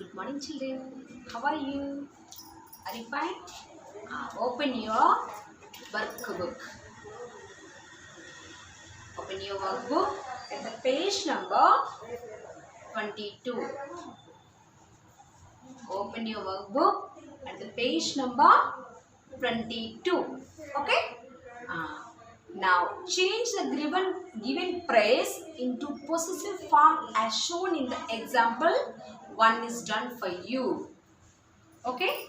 Good morning, children. How are you? Are you fine? Open your workbook. Open your workbook at the page number 22. Open your workbook at the page number 22. Okay? Now change the given phrase into possessive form as shown in the example. One is done for you. Okay?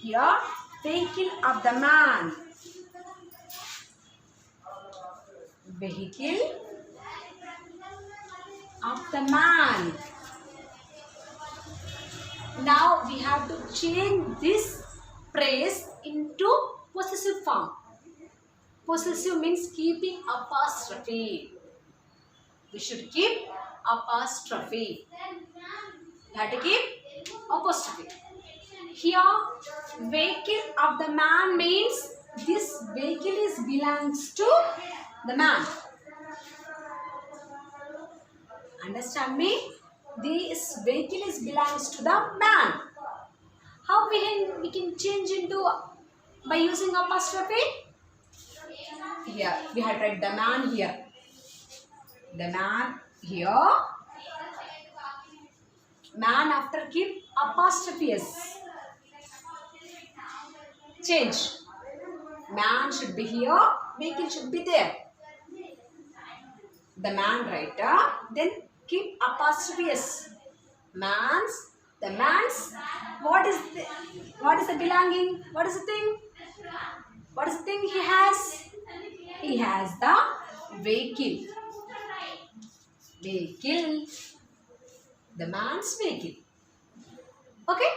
Here, vehicle of the man. Vehicle of the man. Now we have to change this phrase into possessive form. Possessive means keeping apostrophe. We should keep apostrophe. We have to keep apostrophe. Here, vehicle of the man means this vehicle belongs to the man. Understand me? This vehicle belongs to the man. How we can change into by using apostrophe? Here we have write the man here. The man here. Man after keep apostrophe s. Change. Man should be here. Vehicle should be there. The man writer. Then keep apostrophe s. The man's. What is the belonging? What is the thing? What is the thing he has? He has the vehicle. Vehicle. The man's vehicle. Okay?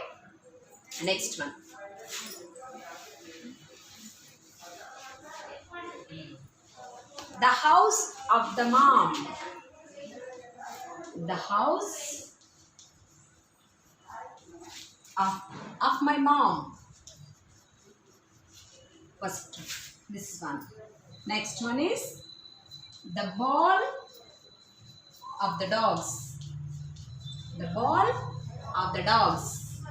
Next one. The house of the mom. The house of my mom. First, this one. Next one is the ball of the dogs. The ball of the dogs.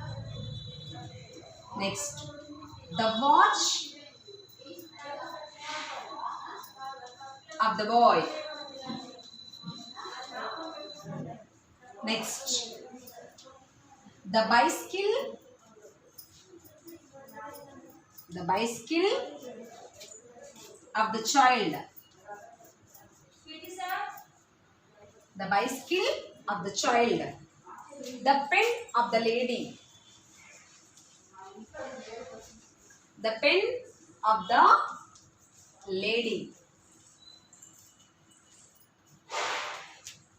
Next, the watch of the boy. Next, the bicycle. The bicycle of the child. The bicycle of the child. The pen of the lady. The pen of the lady.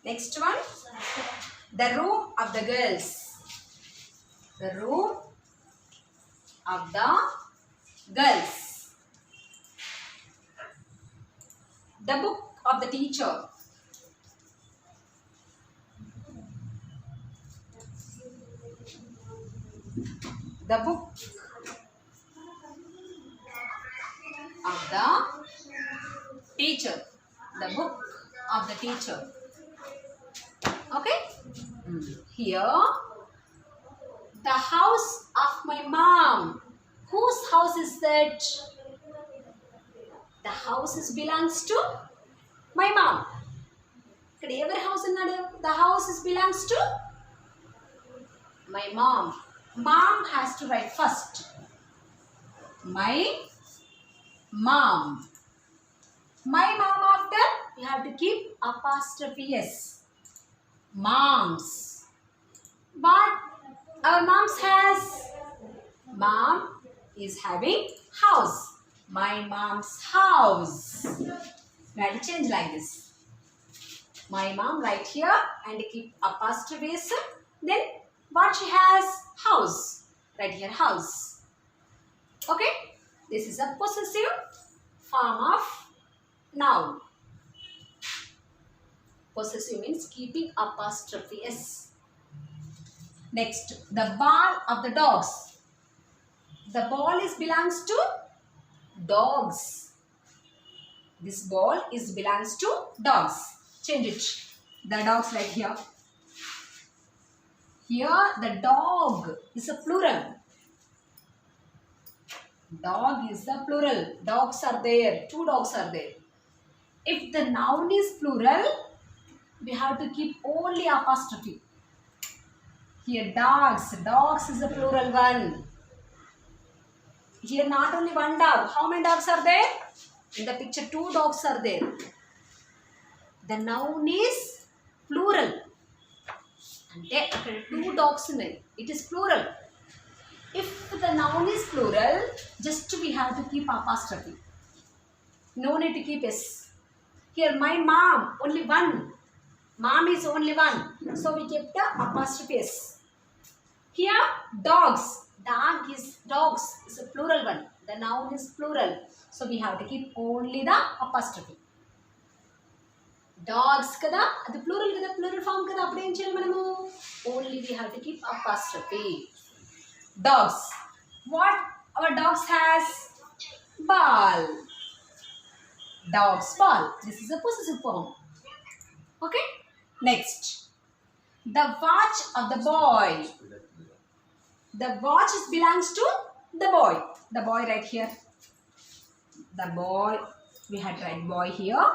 Next one. The room of the girls. The room of the girls. The book of the teacher. The book of the teacher. The book of the teacher. Okay? Here, the house of my mom. Whose house is that? The house belongs to my mom. Every house the house belongs to my mom. Mom has to write first. My mom. My mom after we have to keep apostrophe s. Moms. But our moms has. Mom is having house. My mom's house. We have to change like this. My mom right here and keep apostrophe s. Then what she has? House. Right here, house. Okay? This is a possessive form of noun. Possessive means keeping apostrophe s. Next, the ball of the dogs. The ball belongs to dogs. This ball belongs to dogs. Change it. The dogs right here. Here the dog is a plural. Dog is the plural. Dogs are there. 2 dogs are there. If the noun is plural, we have to keep only apostrophe. Here dogs. Dogs is a plural one. Here not only one dog. How many dogs are there? In the picture 2 dogs are there. The noun is plural. అంటే అక్కడ 2 dogs ఉన్నాయి. It is plural. If the noun is plural, just we have to keep apostrophe. No need to keep s. Here my mom, only one. Mom is only one. So we kept the apostrophe s. Here dogs. Dogs is a plural one. The noun is plural. So we have to keep only the apostrophe. Dogs kada, అది plural kada, plural form kada, అప్పుడు ఏం చేయాలి మనము? Only we have to keep apostrophe. Dogs. What our dogs has? Ball. Dog's ball. This is a possessive form. Okay? Next. The watch of the boy. The watch belongs to the boy. The boy right here. The boy. We had to write boy here.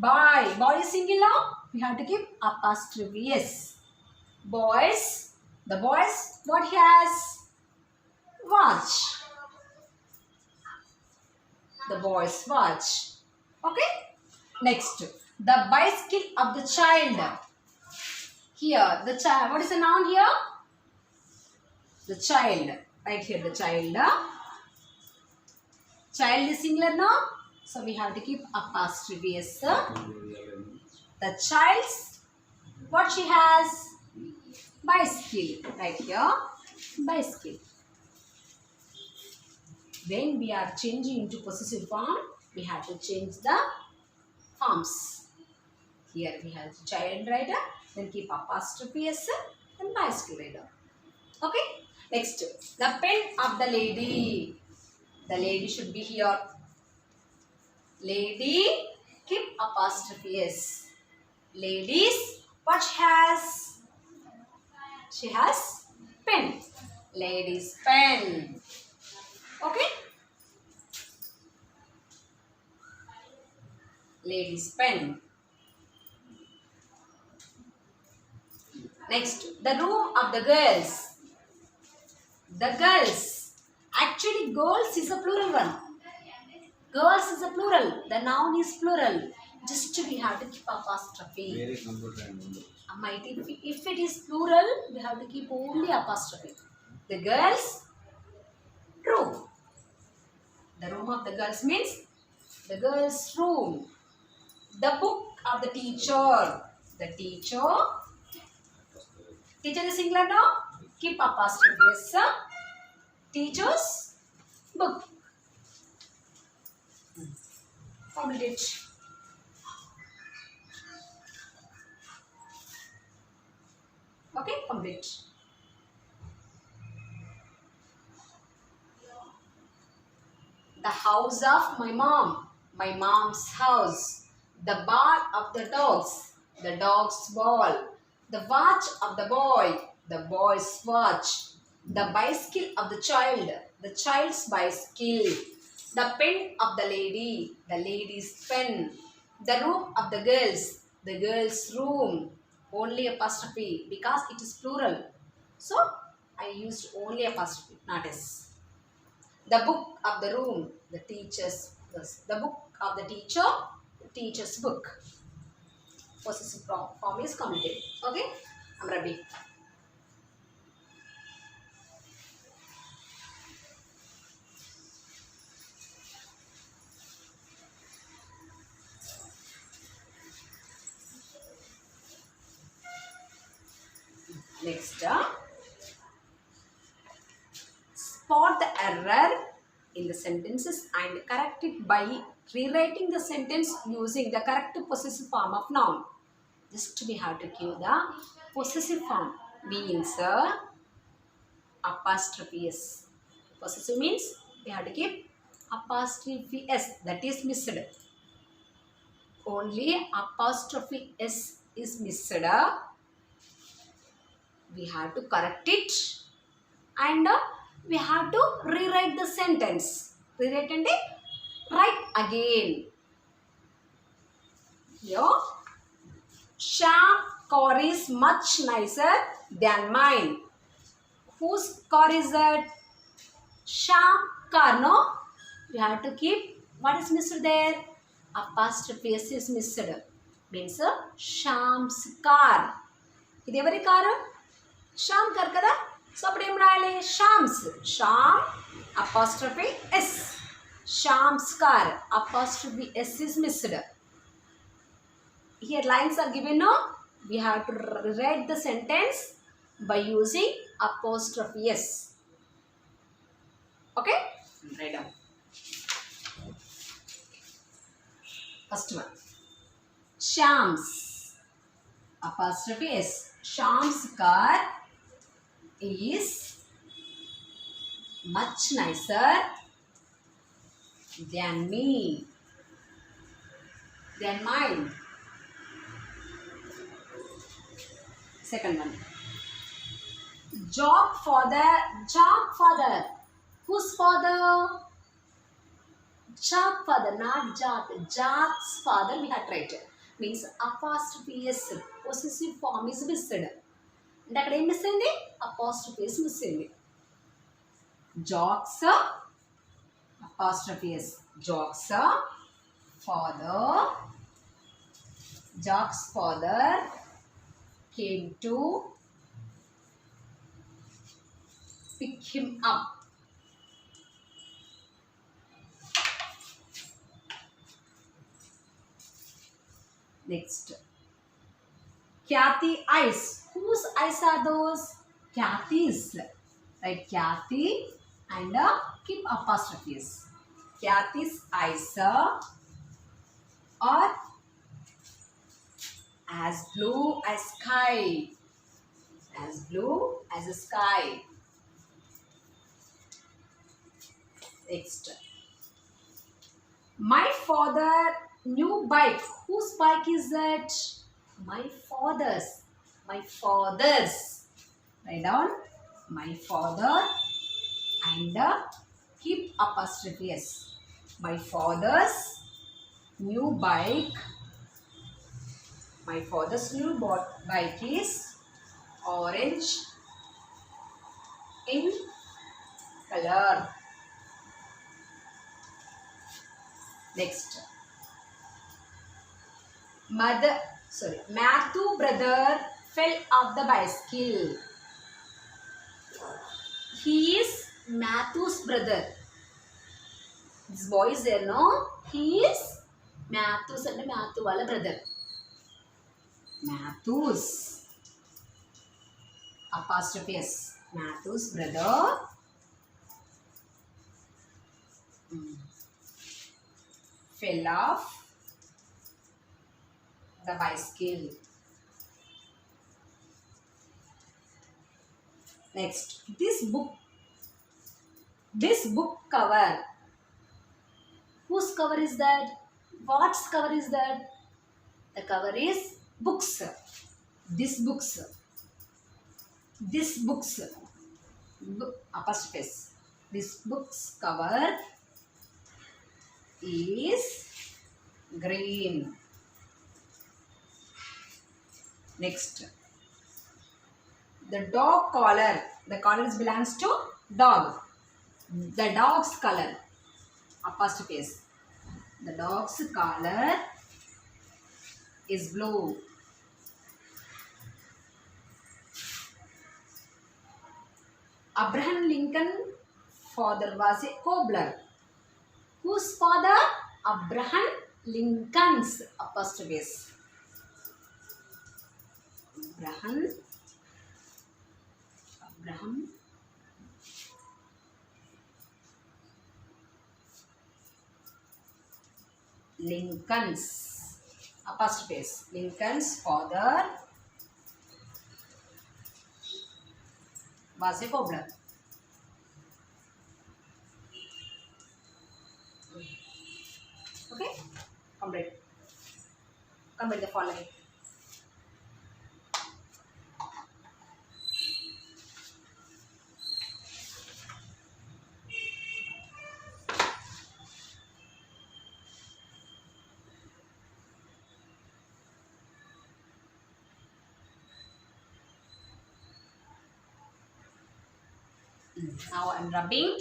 Boy. Boy is singular. We have to keep apostrophe s. Boys. The boys. What he has? Watch. The boys watch. Okay? Next. The bicycle of the child. Here. The child. What is the noun here? The child. Right here. The child. Child is singular now. So we have to keep apostrophe s. The child's, what she has? Bicycle. Right here. Bicycle. When we are changing into possessive form, we have to change the forms. Here we have child writer, then keep apostrophe s and bicycle writer. Okay? Next, the pen of the lady. The lady should be here. Lady, keep apostrophe s. Ladies, what she has? She has pen. Lady's pen. Okay? Lady's pen. Next, the room of the girls. The girls. Actually, girls is a plural one. Girls is a plural. The noun is plural. Just we have to keep apostrophe. If it is plural, we have to keep only apostrophe. The girls' room. The room of the girls means the girls' room. The book of the teacher. The teacher. Teacher is singular now. Keep apostrophe s. Teacher's book. Complete it. Okay, complete. The house of my mom. My mom's house. The ball of the dogs. The dog's ball. The watch of the boy. The boy's watch. The bicycle of the child. The child's bicycle. The pen of the lady. The lady's pen. The room of the girls. The girls' room. Only apostrophe because it is plural. So, I used only apostrophe, not s. The book of the room. The teacher's. The book of the teacher. The teacher's book. Possessive form is completed. Okay? I'm Rabi. Next, spot the error in the sentences and correct it by rewriting the sentence using the correct possessive form of noun. Just we have to give the possessive form means apostrophe s. Possessive means we have to keep apostrophe s. That is missed. only apostrophe S is missed. We have to correct it and we have to rewrite the sentence. Rewrite and write again. Here, Shyam car is much nicer than mine. Whose car is that? Shyam car, no? We have to keep, what is missed there? Apostrophe S is missed. Means Shyam's car. This is car? Shyam car kada? So, Shyam's. Shyam apostrophe S. Shyam's car. Apostrophe S is missed. Here lines are given, no? We have to write the sentence by using apostrophe S. Okay? Write down. First one. Shyam's. Apostrophe S. Shyam's car is much nicer than me. Than mine. Second one. Jog father. Whose father? Jog father, not Jog. Jog's father we have tried. Means apostrophe S. Possessive form is missed. And akkada em missindi? Apostrophe is missing. Jog's apostrophe S. Jog's father. Jog's father came to pick him up. Next. Kathy eyes. Whose eyes are those? Kathy's. Right, Kathy and keep apostrophes. Kathy's eyes are as blue as sky. As blue as a sky. Next. My father new bike. Whose bike is that? My father's. My father's. Write down. My father and keep apostrophe S. My father's new bike. My father's new bike is orange in color. Next. Matthew brother fell off the bicycle. He is Matthew's brother. This boy is there, no? He is Matthew's and Matthew wala brother. Matthew's apostrophe S. Matthew's brother fell off the bicycle. Next, this book cover. Whose cover is that? What's cover is that? The cover is books. This books. Apostrophe S. This book's cover is green. Next. The dog collar. The collar belongs to dog. The dog's color. Apostrophe S. The dog's collar is blue. Abraham Lincoln father was a cobbler. Whose father? Abraham Lincoln's. Apostrophe S. Abraham Lincoln's. Apostrophe S. Lincoln's father was a cobbler. Okay, complete. Complete the following. Now I am rubbing.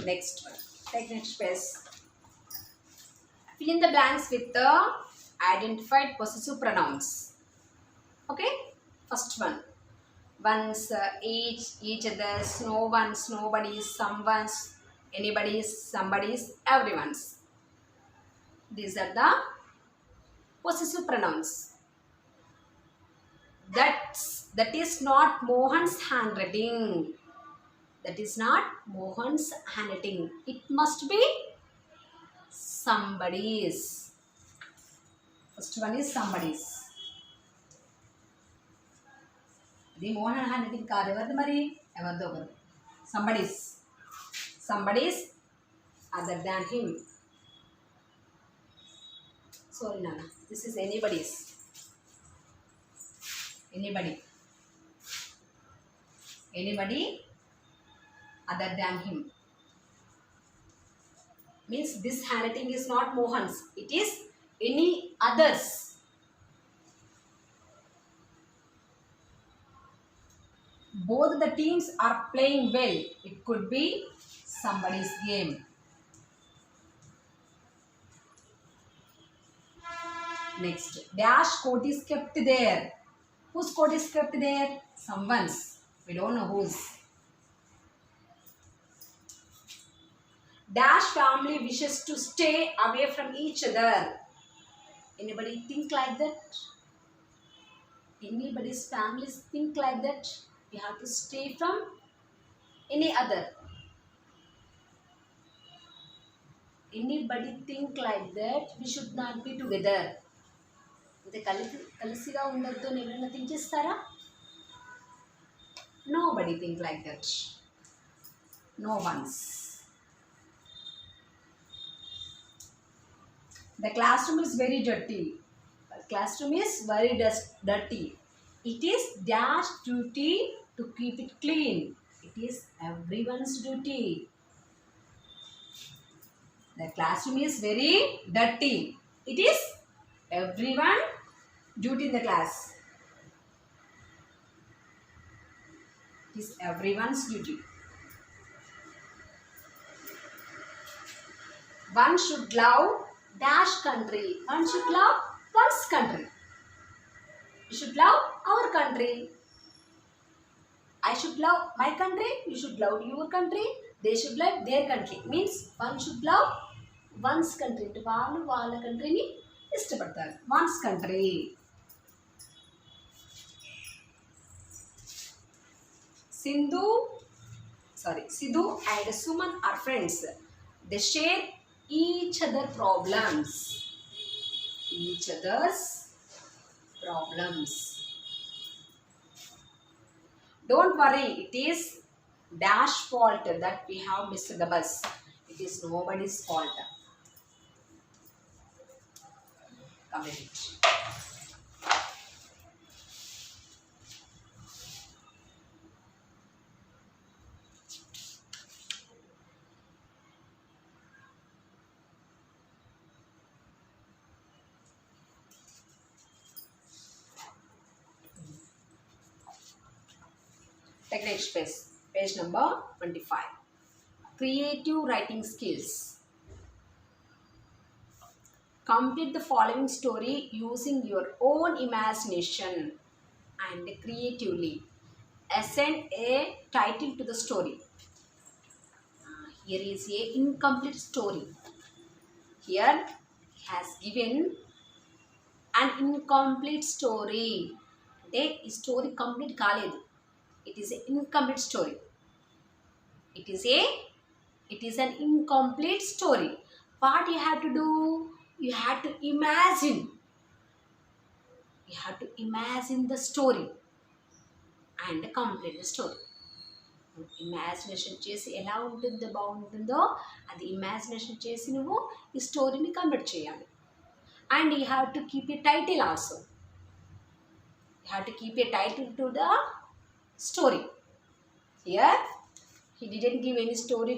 Next one. Take next space. Fill in the blanks with the identified possessive pronouns. Okay? First one. One's, each other's, no one's, nobody's, someone's, anybody's, somebody's, everyone's. These are the possessive pronouns. That is not Mohan's handwriting. That is not Mohan's handwriting. It must be somebody's. First one is somebody's. The Mohan handwriting kaadu evardu mari evardo okaru. Somebody's other than him. Sorry Nana, this is anybody's. Anybody other than him. Means this handwriting is not Mohan's. It is any others. Both the teams are playing well. It could be somebody's game. Next, dash coat is kept there. Whose coat is kept there? Someone's. We don't know whose. Dash family wishes to stay away from each other. Anybody think like that? Anybody's families think like that? We have to stay from any other. Anybody think like that? We should not be together. Ante kalisiga undaddu ani evarina think chestara? Nobody think like that. No one's. The classroom is very dirty. The classroom is very dirty. It is dash duty to keep it clean. It is everyone's duty. The classroom is very dirty. It is everyone's duty in the class. It is everyone's duty. One should love dash country. One should love one's country. You should love our country. I should love my country. You should love your country. They should love their country. Means one should love one's country. వాళ్ళు వాళ్ళ కంట్రీని ఇష్టపడతారు. One's country. Sidhu and Suman are friends. They share each other's problems. Don't worry, it is dash fault that we have missed the bus. It is nobody's fault. Complete it. Take next page. Page number 25. Creative writing skills. Complete the following story using your own imagination and creatively. Assign a title to the story. Here is a incomplete story. Here he has given an incomplete story. The story complete kaledu. It is an incomplete story. It is an incomplete story. What you have to do? You have to imagine. You have to imagine the story and complete the story. Imagination చేసి ఎలా ఉంటుందో బాగుంటుందో అది imagination చేసి నువ్వు ఈ స్టోరీని complete చేయాలి. And you have to keep a title also. You have to keep a title to the story. Here he didn't give any story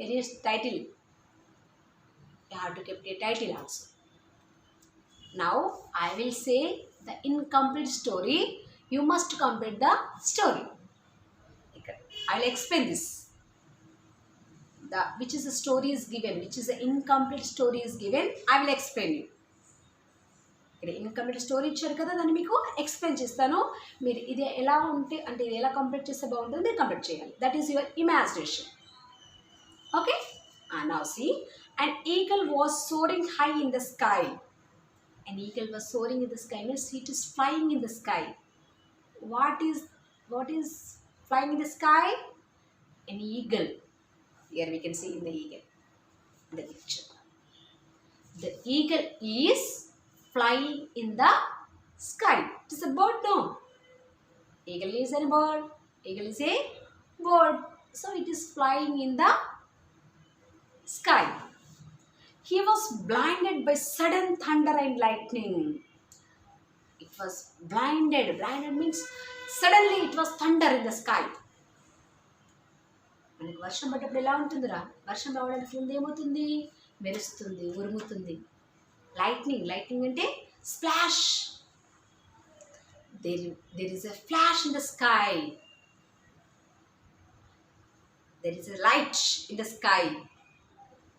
any title. You have to keep a title also. Now I will say the incomplete story. You must complete the story. I will explain this. The which is the story is given, which is the incomplete story is given. I will explain you. ఇక్కడ incomplete story ఇచ్చారు కదా, దాన్ని మీకు explain చేస్తాను. మీరు ఇది ఎలా ఉంటే అంటే ఇది ఎలా కంప్లీట్ చేస్తే బాగుంటుంది మీరు కంప్లీట్ చేయాలి. That is your imagination. Okay, now see an eagle was soaring high in the sky. An eagle was soaring in the sky means it is flying in the sky. What is flying in the sky? An eagle. Here we can see in the eagle the picture. The eagle is flying in the sky. It is a bird, no? Eagle is a bird. Eagle is a bird. So it is flying in the sky. He was blinded by sudden thunder and lightning. It was blinded. Blinded means suddenly it was thunder in the sky. మనకి వర్షం పడ్డప్పుడు ఎలా ఉంటుందిరా? వర్షం రావడానికి ముందు ఏమవుతుంది? మెరుస్తుంది, ఉరుముతుంది. లైట్నింగ్ అంటే splash. there is a flash in the sky. There is a light in the sky.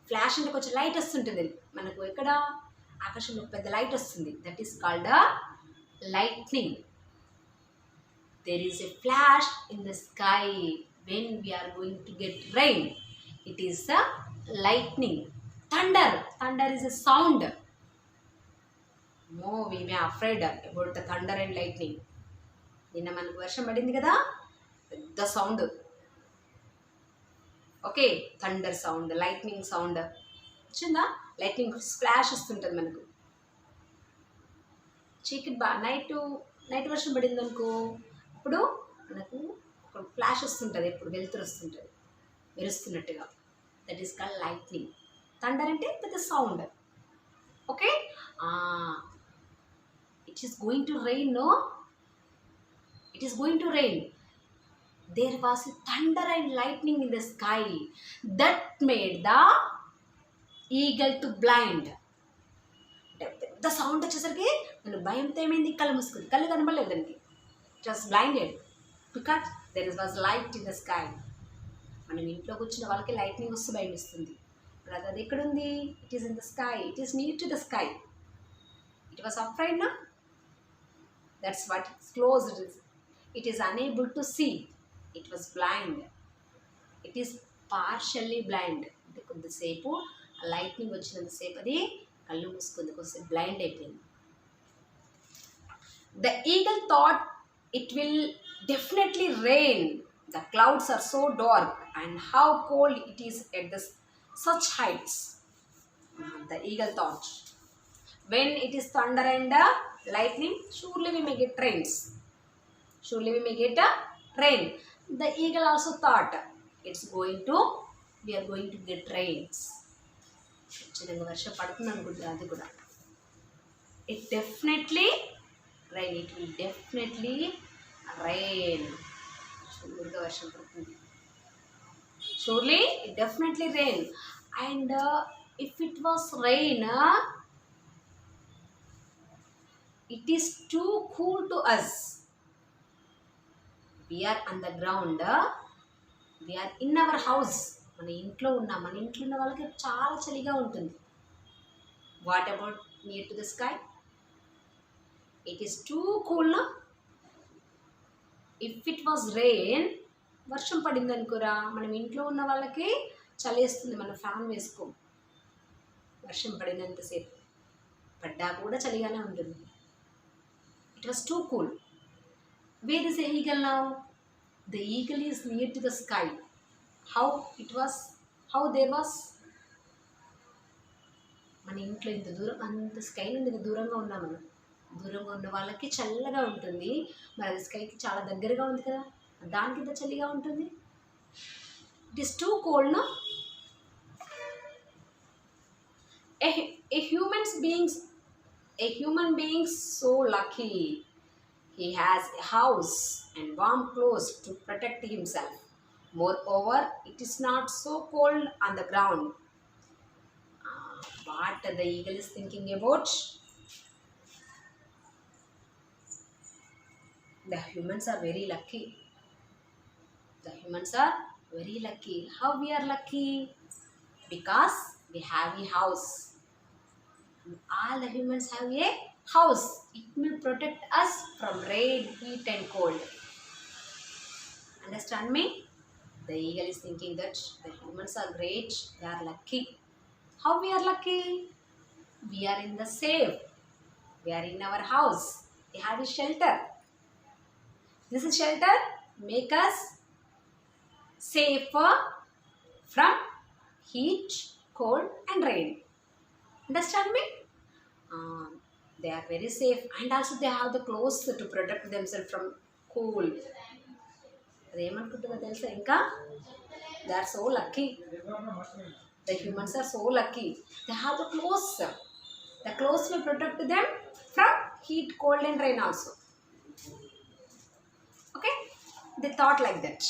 Flash అంటే కొంచెం లైట్ వస్తుంటుంది మనకు. ఎక్కడ? ఆకాశంలో పెద్ద లైట్ వస్తుంది. That is called a lightning. there is a flash in the sky when we are going to get rain. It is a lightning. Thunder is a sound. No, we may afraid about the thunder and lightning. నిన్న మనకు వర్షం పడింది కదా, పెద్ద sound. Okay, thunder sound, lightning sound వచ్చిందా? Lightning splash వస్తుంటుంది మనకు. చీకటి నైట్ వర్షం పడింది అనుకో, అప్పుడు మనకు ఒక ఫ్లాష్ వస్తుంటుంది, ఎప్పుడు వెలుతురు వస్తుంటుంది మెరుస్తున్నట్టుగా. That is called lightning. Thunder అంటే పెద్ద sound. Okay, it is going to rain, no? It is going to rain. There was a thunder and lightning in the sky that made the eagle to blind. The sound వచ్చేసరికి నేను భయంతో ఏమైంది, కళ్ళు మూసుకుంది, కళ్ళు కనబడలేదు దానికి. It was blinded because there was light in the sky. మనం ఇంట్లో కూర్చున్న వాళ్ళకి లైట్నింగ్ వస్తూ భయం ఇస్తుంది. అది ఎక్కడుంది? It is in the sky. It is near to the sky. It was afraid, na? That's what it's closed. It is unable to see. It was blind. It is partially blind. కొద్దిసేపు lightning వచ్చినంతసేపు అది కళ్ళు మూసుకుంది, కొద్దిసేపు blind అయిపోయింది. The eagle thought it will definitely rain. The clouds are so dark and how cold it is at such heights. The eagle thought, when it is thunder and lightning, surely we may get rains. Surely we may get a rain. The eagle also thought we are going to get rains. ఖచ్చితంగా వర్షం పడుతుంది అనుకుంటుంది అది కూడా. It definitely rain. It will definitely rain. షూర్గా వర్షం పడుతుంది. Surely it definitely rain. And if it was rain, it is too cool to us. We are on the ground. We are in our house. మన ఇంట్లో ఉన్న వాళ్ళకి చాలా చలిగా ఉంటుంది. What about near to the sky? It is two cool. If it was rain, వర్షం పడింది అనుకోరా, మనం ఇంట్లో ఉన్న వాళ్ళకి చలేస్తుంది, మనం ఫ్యాన్ వేసుకోం. వర్షం పడినంతసేపు పడ్డా కూడా చలిగానే ఉంటుంది. It was too cool. Where is the eagle now? The eagle is near to the sky. How there was మన ఇంట్లో ఇంత దూరం అంత స్కై నుండి ఇంత దూరంగా ఉన్నాం మనం. దూరంగా ఉన్న వాళ్ళకి చల్లగా ఉంటుంది, మరి అది స్కైకి చాలా దగ్గరగా ఉంది కదా, దానికి ఇంత చలిగా ఉంటుంది. It is too cold no. A human being so lucky. He has a house and warm clothes to protect himself. Moreover, it is not so cold on the ground. What the eagle is thinking about? The humans are very lucky. The humans are very lucky. How we are lucky? Because we have a house. All the humans have a house. It will protect us from rain, heat and cold. Understand me? The eagle is thinking that the humans are great. They are lucky. How we are lucky? We are in the safe. We are in our house. We have a shelter. This is shelter make us safer from heat, cold and rain. Understand me? They are very safe, and also they have the clothes to protect themselves from cold. అదేమనుకుంటుందో తెలుసా ఇంకా? They are so lucky. The humans are so lucky. They have the clothes. The clothes will protect them from heat, cold and rain also. Okay? They thought like that.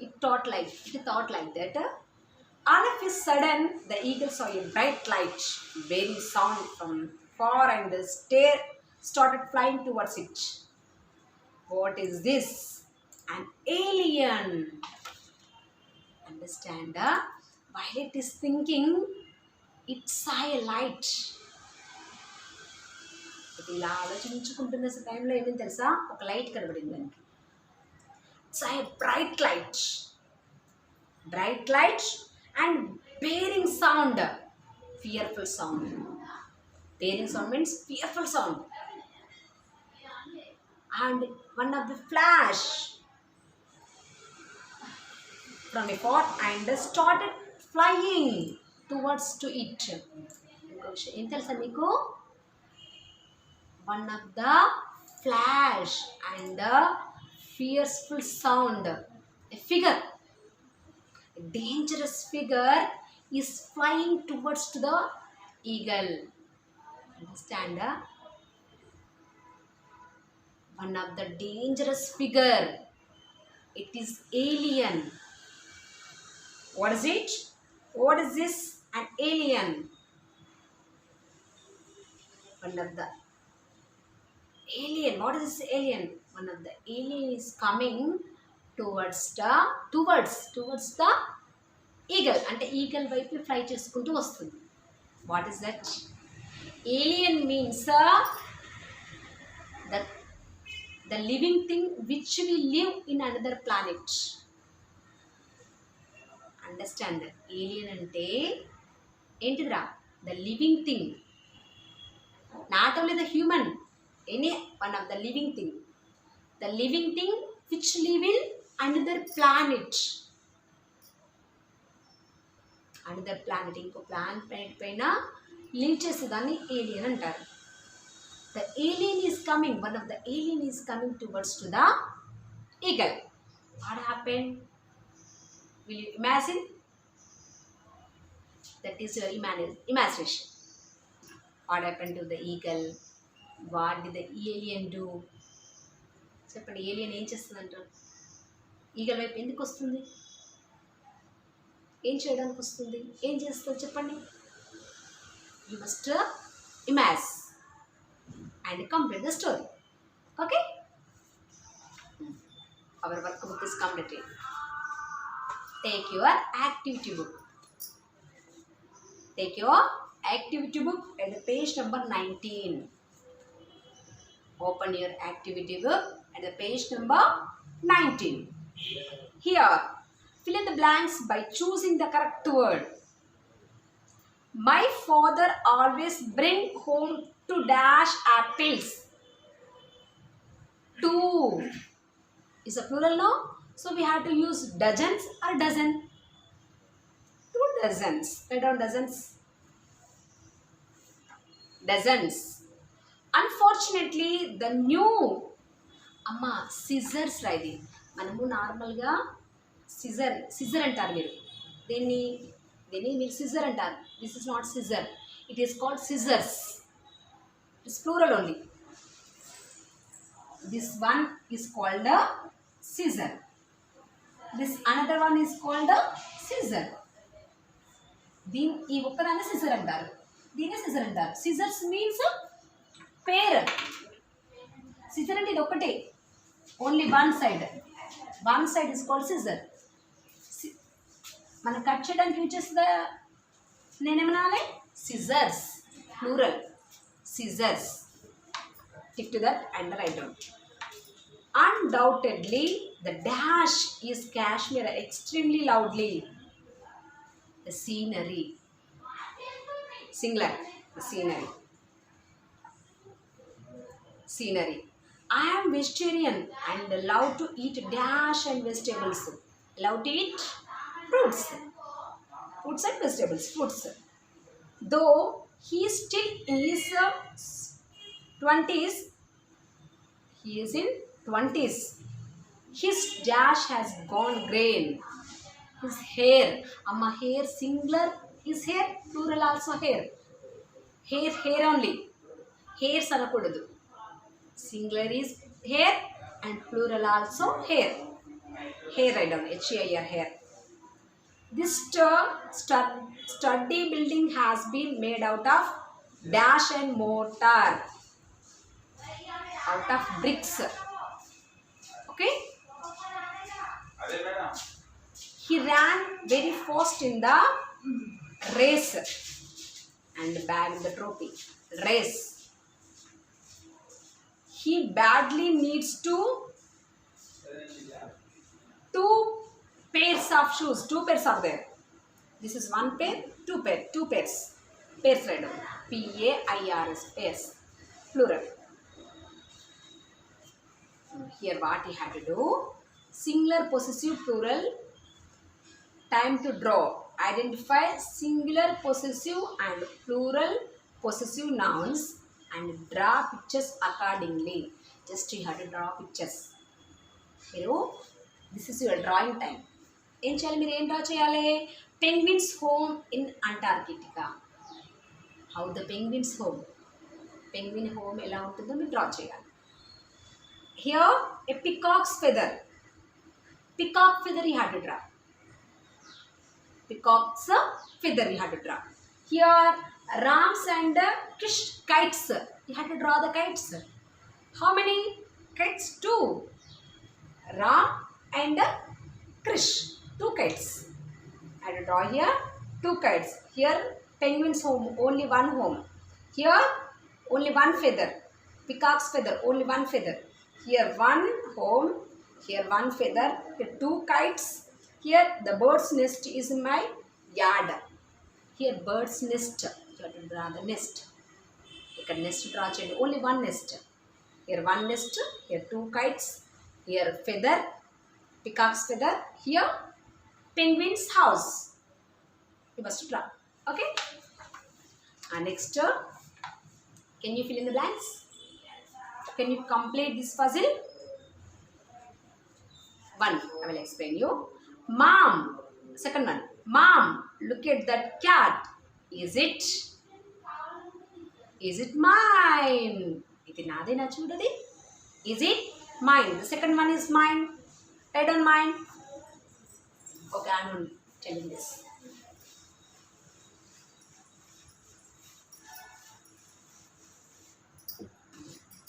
It thought like that. All of a sudden, the eagle saw a bright light, very sound from far, and the stare started flying towards it. What is this? An alien. Understand? While it is thinking, it saw a light. ఇలా ఆలోచించుకుంటున్న టైంలో ఏమేమి తెలుసా? ఒక light కనబడింది దానికి. It's a bright light and bearing sound. Fearful sound. Bearing sound means fearful sound. And one of the flash from a far and started flying towards to it. ఏం తెలుసా మీకు? One of the flash and the fearful sound. A figure, a dangerous figure is flying towards to the eagle. Understand? One of the dangerous figure. It is alien. What is it? What is this? An alien. One of the alien. What is this alien? One of the alien is coming towards the eagle. అంటే eagle వైపు fly చేసుకుంటూ వస్తుంది. What is that? Alien means the living thing which will live in another planet. Understand? Alien అంటే ఏంటిదిరా? The living thing. Not only the human. Any one of the living thing. The living thing which live in another planet. Another planet. ఇంకో planet పైన live చేసేదాన్ని alien అంటారు. The alien is coming. One of the alien is coming towards to the eagle. What happened? Will you imagine? That is your imagination. What happened to the eagle? What did the alien do? చెప్పండి, alien ఏం చేస్తుందంటారు? Eagle వైపు ఎందుకు వస్తుంది? ఏం చేయడానికి వస్తుంది? ఏం చేస్తుంది చెప్పండి? You must imagine and complete the story. Okay? Our workbook is completed. Take your activity book. Take your activity book at the page number 19. Open your activity book at the page number 19. Here, fill in the blanks by choosing the correct word. My father always bring home to dash apples. 2 is a plural now, so we have to use dozens or dozen. 2 dozens. Write down dozens. Dozens. Unfortunately, the new అమ్మ scissors రా ఇది. మనము నార్మల్గా scissor అంటారు మీరు దీన్ని మీరు scissor అంటారు. This is not scissor, it is called scissors. It's plural only. This one is called a scissor. This another one is called a scissor. ఈ ఒక్కదాన్ని సిజర్ అంటారు, దీన్ని సిజర్ అంటారు. సిజర్స్ మీన్స్ పేర్. సిజర్ అంటే ఇది ఒకటే, only one side is called scissor. మనం cut చేయడానికి యూజ్ చేస్తుందా, నేనేమనాలి scissors, plural scissors. Stick to that and write down. Undoubtedly, the dash is Kashmir extremely loudly. The scenery. Singular. The scenery. Scenery. I am vegetarian and love to eat dash and vegetables. Love to eat fruits. Fruits and vegetables. Fruits. Though he is still in his 20s, he is in 20s. His dash has gone grey. His hair, amma hair singular, his hair plural also hair. Hair only. Hairs anakudadu. Singular is hair and plural also hair. Hair write down, H-A-I-R, hair. This sturdy building has been made out of dash and mortar. Out of bricks. Okay? He ran very fast in the race and bagged the trophy. Race. He badly needs two pairs of shoes. Two pairs are there. This is one pair, two pairs. Pairs right now. P-A-I-R-S. Pairs. Plural. Here what he had to do, singular possessive plural, time to draw. Identify singular possessive and plural possessive nouns and draw pictures accordingly. Just you have to draw pictures. This is your drawing time. ఏం చేయాలి, మీరు ఏం draw చేయాలి? Penguins home in Antarctica. How the penguins home, penguin home ఎలా ఉంటుందో మీరు draw చేయాలి. Here a peacock's feather. Peacock feather you have to draw. Peacock's feather you have to draw. Here Rams and Krish kites. You have to draw the kites. How many kites? Two. Ram and Krish. Two kites. I have to draw here two kites. Here penguin's home, only one home. Here only one feather. Peacock's feather, only one feather. Here one home, here one feather, here two kites. Here the bird's nest is in my yard. Here bird's nest, you have to draw the nest. Here nest draw cheyandi, only one nest. Here one nest, here two kites, here feather, peacock's feather. Here penguin's house. You must draw. Okay. And next, can you fill in the blanks? Can you complete this puzzle? One, I will explain you. Mom, second one. Mom, look at that cat. Is it mine? Iti nade na chudadi. Is it mine? The second one is mine. Write down mine. Okay, I am telling this.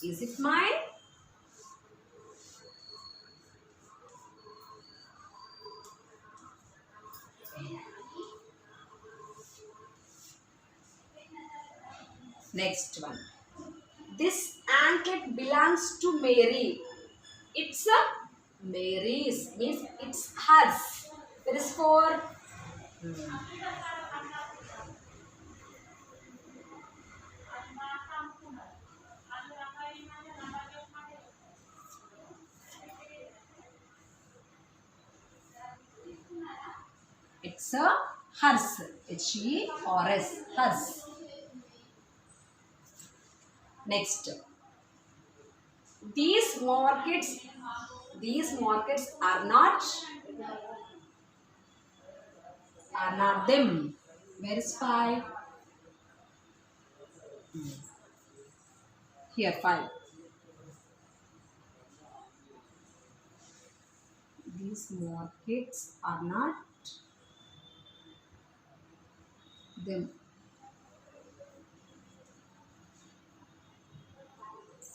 Is it mine? Next one. This anklet belongs to Mary. It's a Mary's, means it's hers. That is for it's a hers. H-E-R-S. Hers. Next. These markets are not them. Where is 5? Here 5. These markets are not them.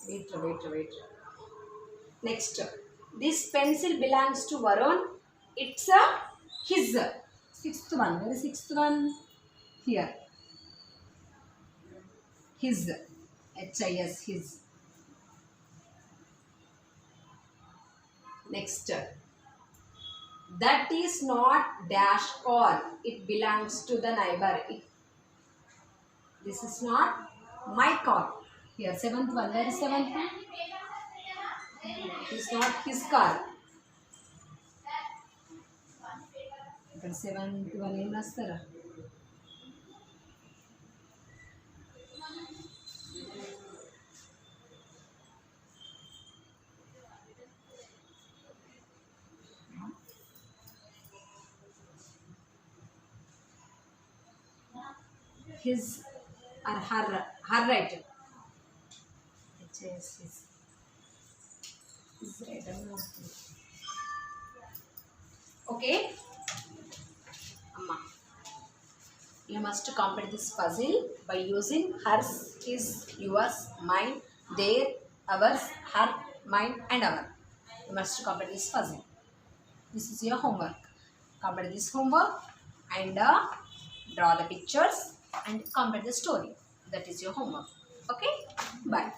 Wait. Next. This pencil belongs to Varun. It's his. Sixth one. Where is sixth one? Here. His. H-I-S. His. Next. That is not dash car. It belongs to the neighbor. This is not my car. Here, seventh one. Where is seventh one? It is not his car. But seventh one in Nastara. His or her right. It says his right. Okay. Amma. You must complete this puzzle by using hers, his, yours, mine, their, ours, her, mine and our. You must complete this puzzle. This is your homework. Complete this homework and draw the pictures and complete the story. That is your homework. Okay? Bye.